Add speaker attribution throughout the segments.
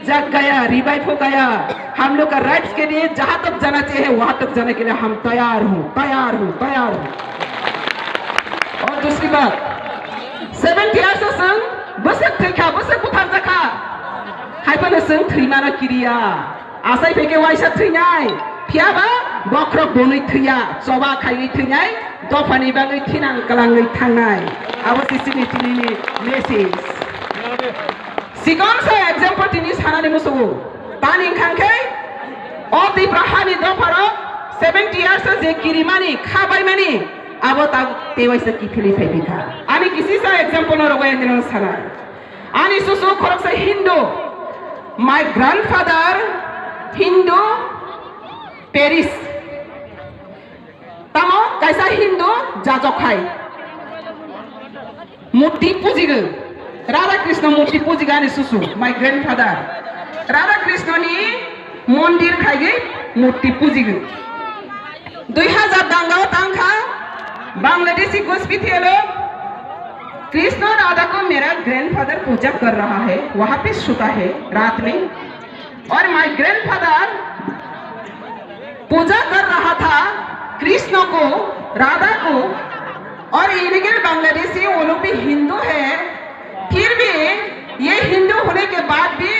Speaker 1: जग गया, रिवाइव हो गया। हम लोग का राइट्स के लिए जहां तक जाना चाहिए वहां तक जाने के लिए हम तैयार हूं, तैयार हूं, तैयार हूं। और दूसरी बात 70 years संग बसक थैखा बसक बुथार जाखा हाइफानो संग थैमाना किरिया आसाय फेके वाइसा थैनाय फियाबा बख्रक बोनै थैया चबा खायै थैनाय दफानि बागै थिनां कलाङै थांनाय आबो सिसिनिटिनि मेसेज सिगां से एग्जांपल तिनि सानानि मोसौ तानि खांखै अ दिब्राहानि दफारो 70 years जे किरिमानि खाबायमानि आबो ता तेवाइसा किथलि फैबिखा आनि किसी सा एग्जांपल न रगय दिन साना आनि सुसु खरक से Hindu my grandfather Hindu Paris तमो कैसा हिंदू जाजखाय मूर्ति पूजिगो राधा कृष्ण मूर्ति पूजिगानि सुसु माय ग्रैंडफादर राधा कृष्णनि मंदिर खायगे मूर्ति पूजिगो 2000 दांगाव तांखा बांग्लादेशी घुसपैठिए कृष्ण राधा को मेरा ग्रैंडफादर पूजा कर रहा है, वहां पे सोता है रात में और माय ग्रैंडफादर पूजा कर रहा था कृष्ण को, राधा को। और इलीगल बांग्लादेशी वो लोग भी हिंदू है, फिर भी ये हिंदू होने के बाद भी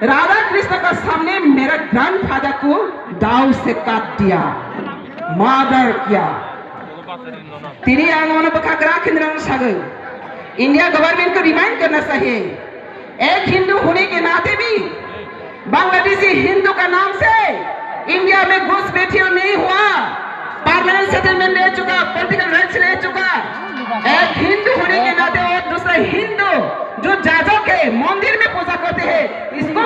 Speaker 1: राधा कृष्ण का सामने मेरा ग्रैंडफादर को दाव से काट दिया, मर्डर किया। तिनी आंगन बखाकरा केंद्र सागर इंडिया गवर्नमेंट को रिमाइंड करना चाहिए, एक हिंदू होने के नाते भी बांग्लादेशी हिंदू का नाम से इंडिया में घुसपैठियों नहीं हुआ, परमानेंट सेटलमेंट ले चुका, पॉलिटिकल राइट्स ले चुका। एक हिंदू होने के नाते और दूसरा हिंदू जो जाजों के मंदिर में पूजा करते हैं, इसको